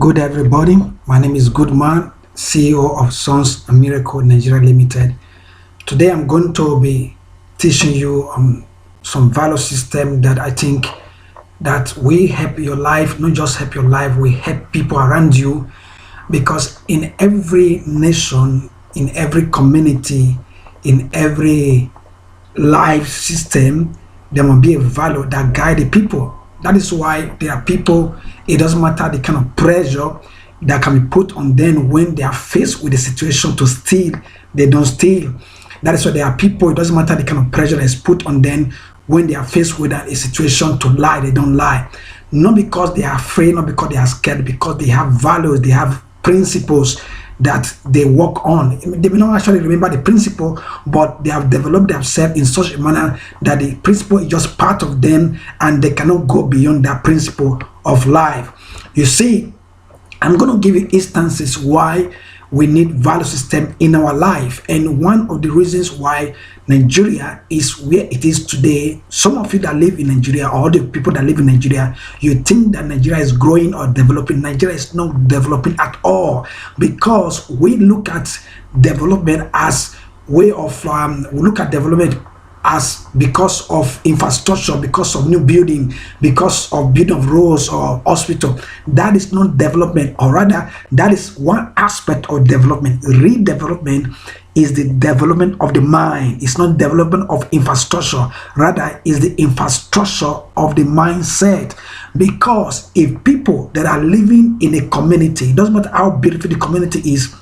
Good everybody. My name is Goodman, CEO of Sons and Miracle Nigeria Limited. Today I'm going to be teaching you some value system that I think that will help your life, not just help your life, will help people around you, because in every nation, in every community, in every life system, there must be a value that guide the people. That is why there are people, it doesn't matter the kind of pressure that can be put on them when they are faced with a situation to steal, they don't steal. That is why there are people, it doesn't matter the kind of pressure that is put on them when they are faced with a situation to lie, they don't lie. Not because they are afraid, not because they are scared, because they have values, they have principles that they work on. They may not actually remember the principle, but they have developed themselves in such a manner that the principle is just part of them and they cannot go beyond that principle of life. You see, I'm going to give you instances why we need value system in our life, and one of the reasons why Nigeria is where it is today. Some of you that live in Nigeria, or the people that live in Nigeria, you think that Nigeria is growing or developing. Nigeria is not developing at all, because we look at development as way of we look at development as because of infrastructure, because of new building, because of building of roads or hospital. That is not development, or rather that is one aspect of development. Redevelopment is the development of the mind. It's not development of infrastructure, rather is the infrastructure of the mindset. Because if people that are living in a community, it doesn't matter how beautiful the community is,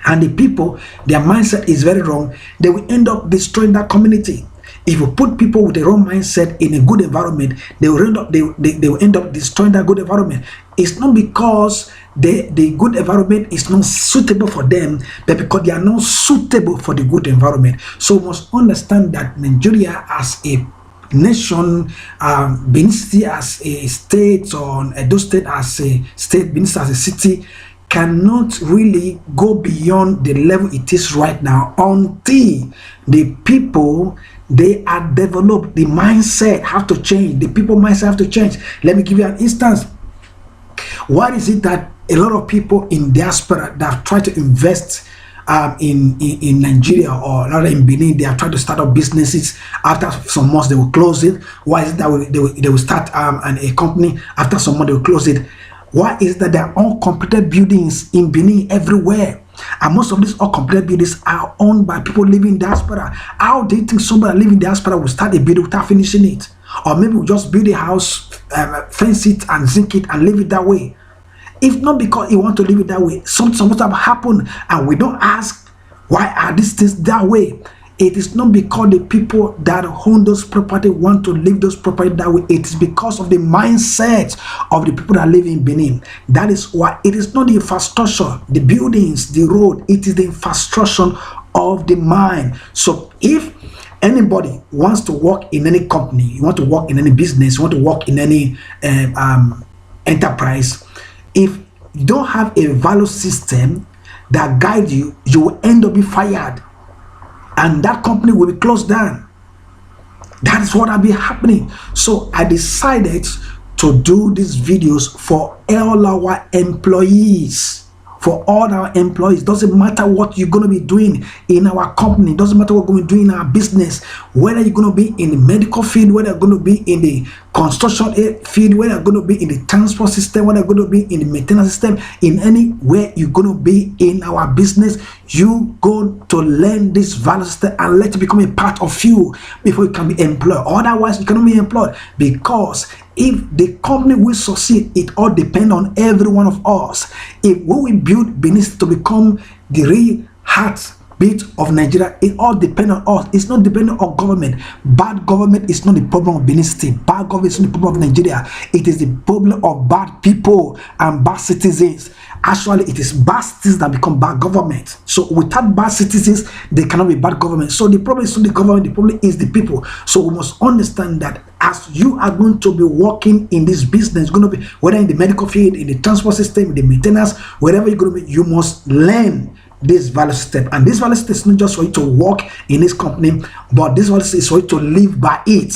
and the people, their mindset is very wrong, they will end up destroying that community. If you put people with the wrong mindset in a good environment, they will end up destroying that good environment. It's not because the good environment is not suitable for them, but because they are not suitable for the good environment. So we must understand that Nigeria as a nation, Benin City as a state, or Edo State as a state, Benin City as a city, cannot really go beyond the level it is right now until the people, they are developed. The mindset have to change. The people mindset have to change. Let me give you an instance. Why is it that a lot of people in diaspora that have tried to invest in Nigeria, or rather in Benin, they are trying to start up businesses? After some months they will close it. Why is it that they will start a company, after some months they will close it? Why is that there are uncompleted buildings in Benin everywhere? And most of these uncompleted buildings are owned by people living in diaspora. How do you think somebody living in diaspora will start a building without finishing it? Or maybe we'll just build a house, fence it and zinc it and leave it that way. If not because you want to leave it that way, something must have happened and we don't ask, why are these things that way? It is not because the people that own those property want to leave those property that way. It is because of the mindset of the people that live in Benin. That is why it is not the infrastructure, the buildings, the road. It is the infrastructure of the mind. So if anybody wants to work in any company, you want to work in any business, you want to work in any enterprise, if you don't have a value system that guides you, you will end up being fired. And that company will be closed down. That is what will be happening. So I decided to do these videos for all our employees. For all our employees, doesn't matter what you're going to be doing in our company, doesn't matter what we're going to be doing in our business, whether you're going to be in the medical field, whether you're going to be in the construction field, whether you're going to be in the transport system, whether you're going to be in the maintenance system, in anywhere you're going to be in our business, you go to learn this value system and let it become a part of you before you can be employed. Otherwise, you cannot be employed, because if the company will succeed, it all depends on every one of us. If we will build Benin to become the real heartbeat of Nigeria, it all depends on us. It's not dependent on government. Bad government is not the problem of Benin City. Bad government is not the problem of Nigeria. It is the problem of bad people and bad citizens. Actually, it is bad citizens that become bad government. So without bad citizens, they cannot be bad government. So the problem is not the government, the problem is the people. So we must understand that as you are going to be working in this business, going to be whether in the medical field, in the transport system, in the maintenance, wherever you're going to be, you must learn this value system. And this value system is not just for you to work in this company, but this value system is for you to live by it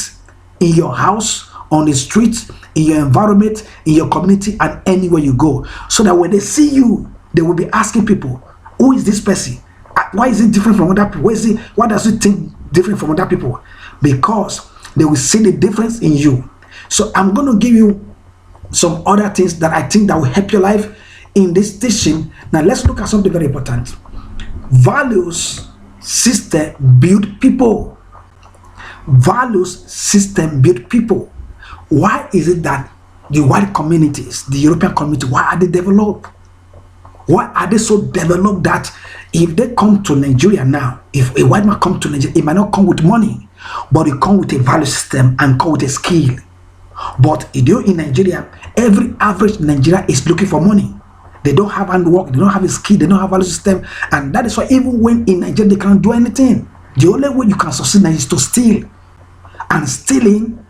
in your house, on the streets, in your environment, in your community, and anywhere you go. So that when they see you, they will be asking people, who is this person? Why is it different from other people? Why does it think different from other people? Because they will see the difference in you. So I'm going to give you some other things that I think that will help your life in this teaching. Now let's look at something very important. Values system build people. Values system build people. Why is it that the white communities, the European community, why are they developed? Why are they so developed that if they come to Nigeria now, if a white man come to Nigeria, it might not come with money, but it come with a value system and come with a skill. But in Nigeria, every average Nigerian is looking for money. They don't have handwork, they don't have a skill, they don't have a value system, and that is why even when in Nigeria they can't do anything. The only way you can succeed is to steal, and stealing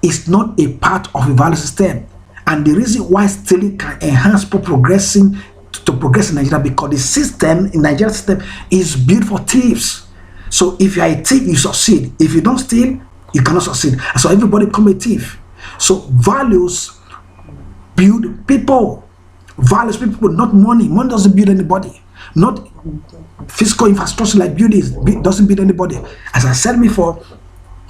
is not a part of a value system. And the reason why stealing can enhance progressing to progress in Nigeria, because the system in Nigeria system is built for thieves. So if you are a thief, you succeed. If you don't steal, you cannot succeed. So everybody become a thief. So values build people. Values people, not money. Money doesn't build anybody. Not physical infrastructure like buildings doesn't build anybody. As I said before,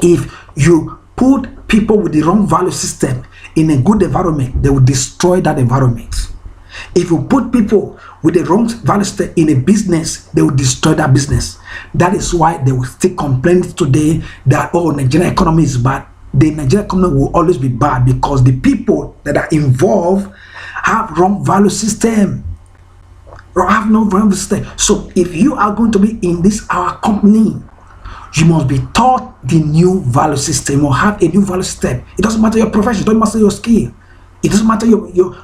if you put people with the wrong value system in a good environment, they will destroy that environment. If you put people with the wrong value system in a business, they will destroy that business. That is why they will still complain today that, oh, Nigerian economy is bad. The Nigerian economy will always be bad because the people that are involved have wrong value system, or have no value system. So if you are going to be in this our company, you must be taught the new value system or have a new value system. It doesn't matter your profession, it doesn't matter your skill, it doesn't matter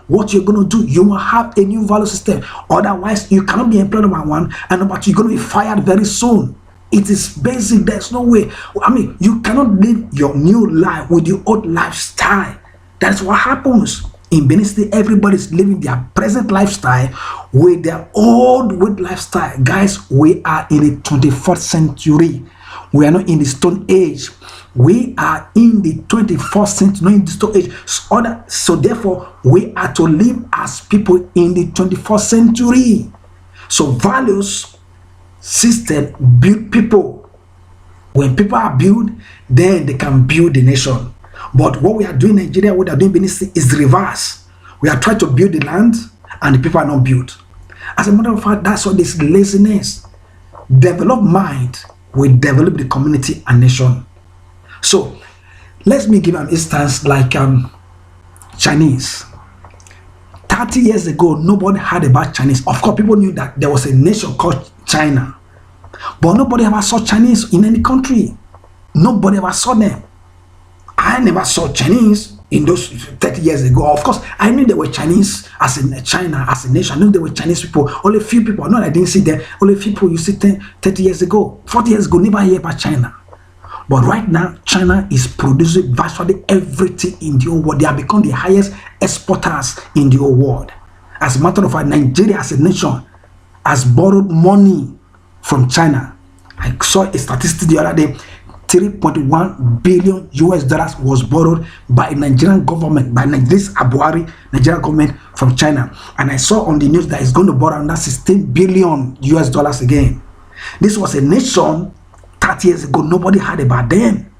what you're going to do. You must have a new value system. Otherwise, you cannot be employed number one, and number two, you're going to be fired very soon. It is basic. There's no way. I mean, you cannot live your new life with your old lifestyle. That's what happens. In Benin City, everybody's living their present lifestyle with their old lifestyle. Guys, we are in the 21st century. We are not in the Stone Age. We are in the 21st century, not in the Stone Age. So therefore, we are to live as people in the 21st century. So values system build people. When people are built, then they can build the nation. But what we are doing in Nigeria, what we are doing in Benin City is the reverse. We are trying to build the land and the people are not built. As a matter of fact, that's what this laziness. Develop mind will develop the community and nation. So let me give an instance like Chinese. 30 years ago, nobody heard about Chinese. Of course, people knew that there was a nation called China, but nobody ever saw Chinese in any country. Nobody ever saw them. I never saw Chinese in those 30 years ago. Of course, I knew there were Chinese as in China, as a nation. I knew there were Chinese people. Only a few people. Not I didn't see them. Only a few people you see 30 years ago. 40 years ago, never hear about China. But right now, China is producing virtually everything in the whole world. They have become the highest exporters in the whole world. As a matter of fact, Nigeria as a nation has borrowed money from China. I saw a statistic the other day. 3.1 billion US dollars was borrowed by the Nigerian government, by this Abuari Nigerian government from China. And I saw on the news that it's going to borrow another 16 billion US dollars again. This was a nation 30 years ago, nobody heard about them.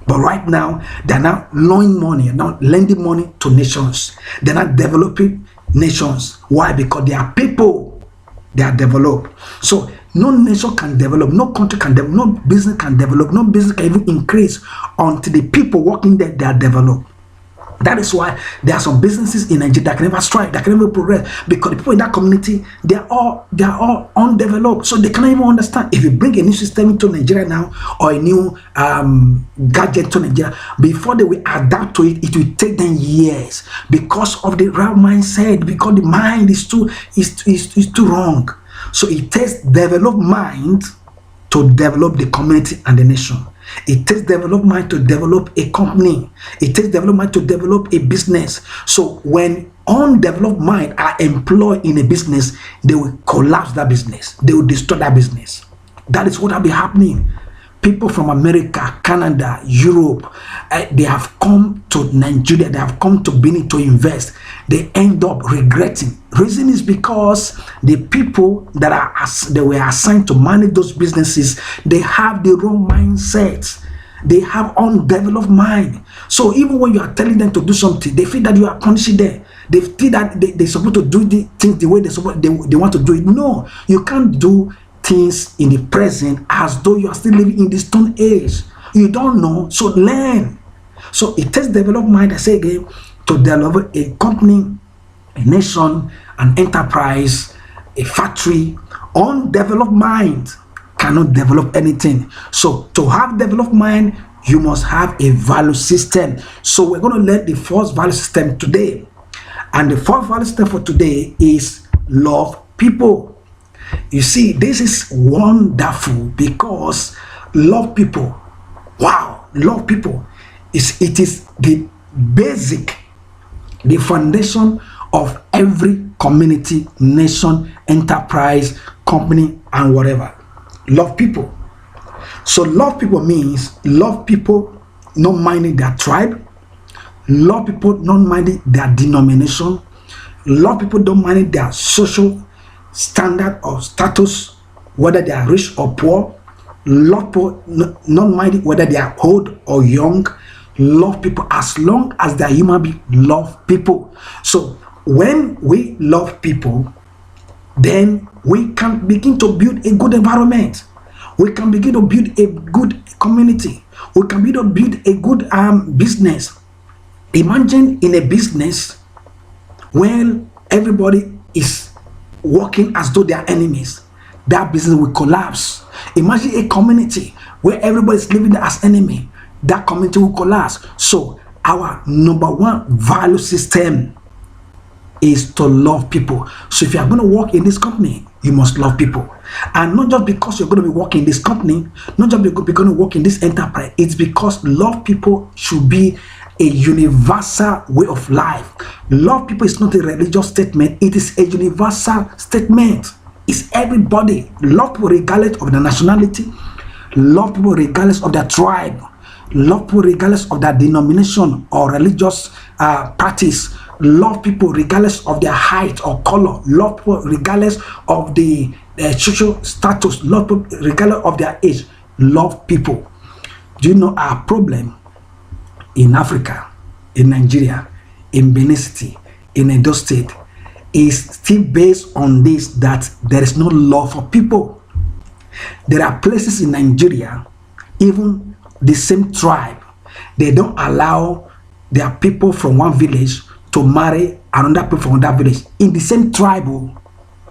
But right now, they're now loaning money, now lending money to nations. They're not developing nations. Why? Because they are people, they are developed. So no nation can develop, no country can develop, no business can develop, no business can even increase until the people working there, they are developed. That is why there are some businesses in Nigeria that can never strive, that can never progress, because the people in that community, they are all undeveloped, so they cannot even understand. If you bring a new system into Nigeria now, or a new gadget to Nigeria, before they will adapt to it, it will take them years because of the wrong mindset, because the mind is too wrong. So it takes developed mind to develop the community and the nation. It takes developed mind to develop a company. It takes developed mind to develop a business. So when undeveloped mind are employed in a business, they will collapse that business. They will destroy that business. That is what will be happening. people from America, Canada, Europe, they have come to Nigeria, they have come to Benin to invest. They end up regretting. Reason is because the people that they were assigned to manage those businesses, they have the wrong mindset. They have undeveloped mind. So even when you are telling them to do something, they feel that you are punishing them. They feel that they're supposed to do the things the way they want to do it. No, you can't do things in the present as though you are still living in the stone age. You don't know, so learn. So it takes developed mind, I say again, to develop a company, a nation, an enterprise, a factory. Undeveloped mind cannot develop anything. So to have developed mind, you must have a value system. So we're going to learn the first value system today. And the first value system for today is love people. You see, this is wonderful because love people. Wow, love people. It is the basic, the foundation of every community, nation, enterprise, company, and whatever. Love people. So love people means love people not minding their tribe, love people not minding their denomination, love people don't mind their social standard or status, whether they are rich or poor. Love people not minding whether they are old or young. Love people as long as they are human beings. Love people. So when we love people, then we can begin to build a good environment. We can begin to build a good community. We can begin to build a good business. Imagine in a business when everybody is working as though they are enemies, that business will collapse. Imagine a community where everybody is living as enemy, that community will collapse. So our number one value system is to love people. So if you are going to work in this company, you must love people. And not just because you're going to be working in this company, not just because you're going to work in this enterprise, it's because love people should be a universal way of life. Love people is not a religious statement, it is a universal statement. It's everybody. Love people regardless of their nationality, love people regardless of their tribe, love people regardless of their denomination or religious practice, love people regardless of their height or color, love people regardless of the social status, love people regardless of their age. Love people. Do you know our problem in Africa, in Nigeria, in Benin City, in Edo State, is still based on this, that there is no love for people. There are places in Nigeria, even the same tribe, they don't allow their people from one village to marry another people from that village in the same tribe,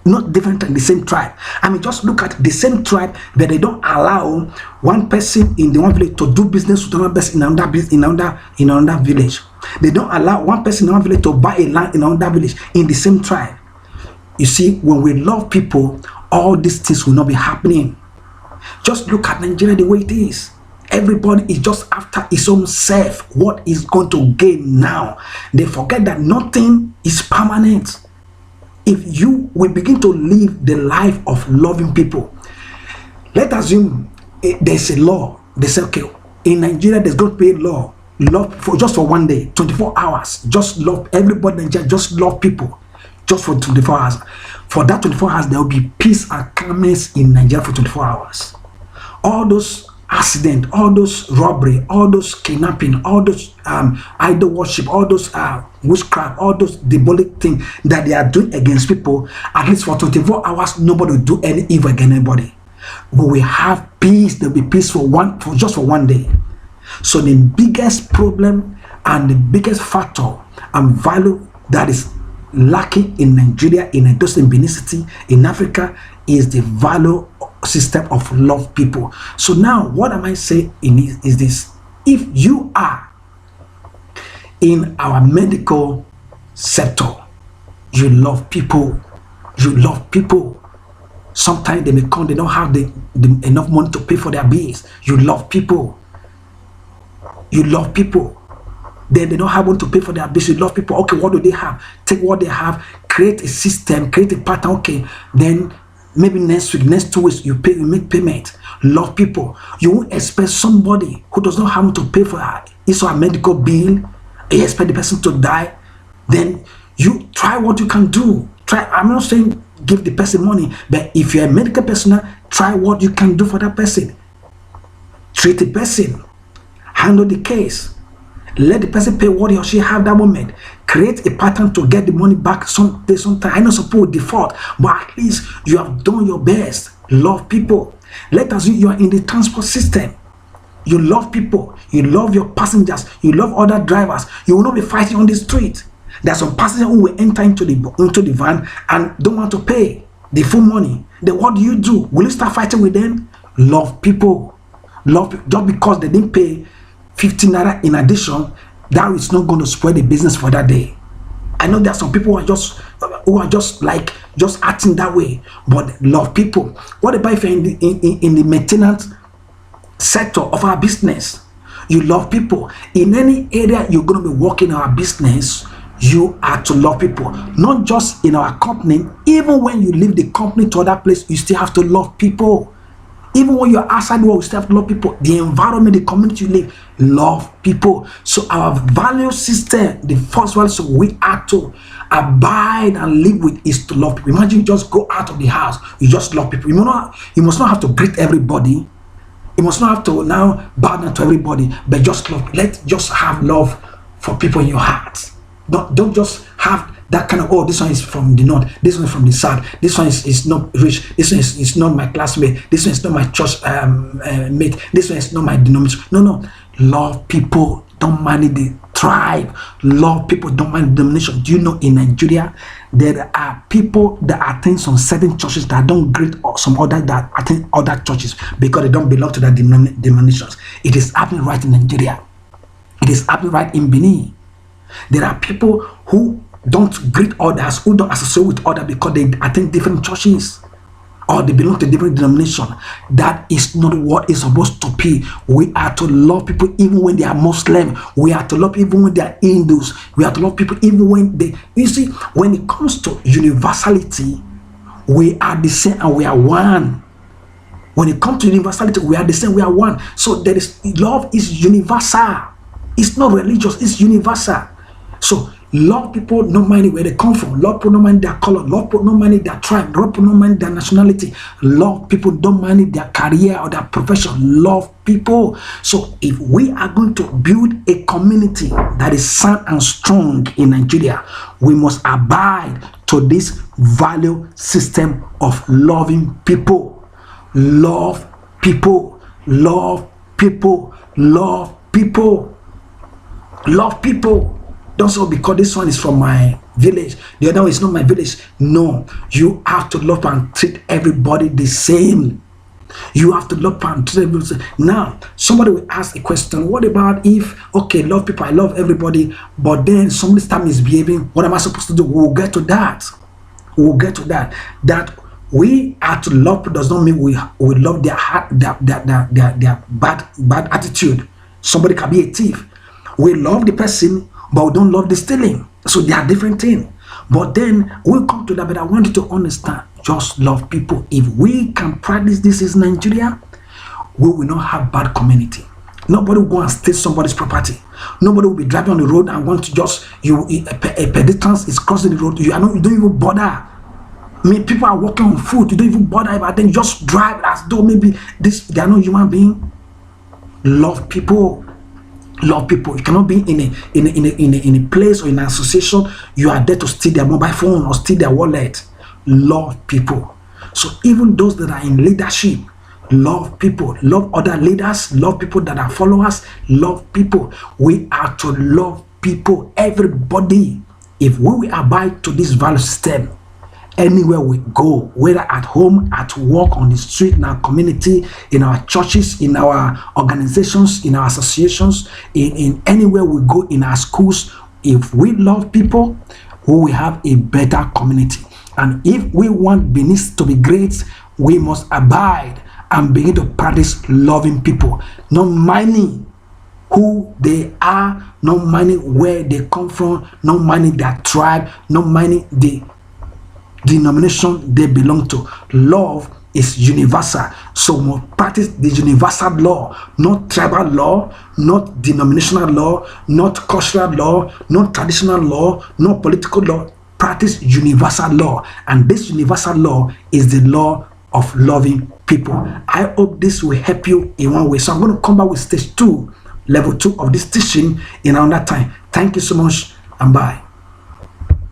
not different in the same tribe. I mean, just look at the same tribe, but they don't allow one person in the one village to do business with another person in another village. They don't allow one person in one village to buy a land in another village in the same tribe. You see, when we love people, all these things will not be happening. Just look at Nigeria the way it is. Everybody is just after his own self. What is going to gain now? They forget that nothing is permanent. If you will begin to live the life of loving people, let's assume there's a law. They say, okay, in Nigeria, there's going to be a law. Love for just for one day, 24 hours. Just love everybody in Nigeria. Just love people, just for 24 hours. For that 24 hours, there will be peace and calmness in Nigeria for 24 hours. All those accident, all those robbery, all those kidnapping, all those idol worship, all those witchcraft, all those demonic things that they are doing against people, at least for 24 hours, nobody will do any evil against anybody. But we have peace. There will be peace for just for one day. So the biggest problem and the biggest factor and value that is lacking in Nigeria, in Edo State, in Benin City, in Africa, is the value system of love people. So now what am I saying is this: if you are in our medical sector, you love people, sometimes they may come, they don't have the enough money to pay for their bills. You love people. Then they don't have one to pay for their bills. You love people. Okay, what do they have? Take what they have, create a system, create a pattern. Okay, then maybe next week, next 2 weeks, you make payment. Love people. You won't expect somebody who does not have to pay for his or her medical bill. You expect the person to die. Then you try what you can do. I'm not saying give the person money, but if you're a medical personnel, try what you can do for that person. Treat the person. Handle the case. Let the person pay what he or she have that moment. Create a pattern to get the money back sometime. I know some people default, but at least you have done your best. Love people. Let us say you are in the transport system. You love people. You love your passengers. You love other drivers. You will not be fighting on the street. There are some passengers who will enter into the van and don't want to pay the full money. Then what do? Will you start fighting with them? Love people. Just because they didn't pay 15 naira in addition, that is not going to spoil the business for that day. I know there are some people who are just acting that way, but love people. What about if you're in the maintenance sector of our business? You love people. In any area you're going to be working our business, you are to love people. Not just in our company. Even when you leave the company to other place, you still have to love people. Even when you're outside the world, you still have to love people. The environment, the community you live, love people. So our value system, the first value so we are to abide and live with is to love people. Imagine you just go out of the house, you just love people. You must not have to greet everybody. You must not have to now bow down to everybody, but just love. Just have love for people in your heart. Don't just have that kind of, oh, this one is from the north, this one is from the south, this one is not rich, this one is not my classmate, this one is not my church mate, this one is not my denomination. No. Love people, don't mind the tribe. Love people, don't mind the denomination. Do you know in Nigeria, there are people that attend some certain churches that don't greet some other that attend other churches because they don't belong to that denominations. It is happening right in Nigeria. It is happening right in Benin. There are people who don't greet others, who don't associate with others because they attend different churches or they belong to different denominations. That is not what is supposed to be. We are to love people even when they are Muslim. We are to love even when they are Hindus. We are to love people even when they... You see, when it comes to universality, we are the same and we are one. When it comes to universality, we are the same, we are one. So there is... Love is universal. It's not religious, it's universal. So love people no matter where they come from. Love people no matter their color. Love people no matter their tribe. Love people no matter their nationality. Love people don't matter their career or their profession. Love people. So if we are going to build a community that is sound and strong in Nigeria, we must abide to this value system of loving people. Love people. Love people. Love people. Love people. Don't say, because this one is from my village, the other one is not my village. No, you have to love and treat everybody the same. You have to love and treat everybody the same. Now, somebody will ask a question, what about if, okay, love people, I love everybody, but then somebody start misbehaving, what am I supposed to do? We'll get to that. We'll get to that. That we are to love people does not mean we love their heart, their bad attitude. Somebody can be a thief. We love the person, but we don't love the stealing. So they are different things. But then we'll come to that. But I want you to understand, just love people. If we can practice this in Nigeria, we will not have bad community. Nobody will go and steal somebody's property. Nobody will be driving on the road and want to just, a pedestrian is crossing the road. You don't even bother. I mean, people are walking on foot. You don't even bother about them. Just drive as though maybe they are not human being. Love people. Love people. You cannot be in a place or in an association. You are there to steal their mobile phone or steal their wallet. Love people. So even those that are in leadership, love people. Love other leaders. Love people that are followers. Love people. We are to love people. Everybody. If we will abide to this value system, anywhere we go, whether at home, at work, on the street, in our community, in our churches, in our organizations, in our associations, in anywhere we go, in our schools, if we love people, we will have a better community. And if we want Benin to be great, we must abide and begin to practice loving people, not minding who they are, not minding where they come from, not minding their tribe, not minding the denomination they belong to. Love is universal. So we practice the universal law, not tribal law, not denominational law, not cultural law, not traditional law, not political law. Practice universal law. And this universal law is the law of loving people. I hope this will help you in one way. So I'm going to come back with stage 2, level 2 of this teaching in another time. Thank you so much and bye.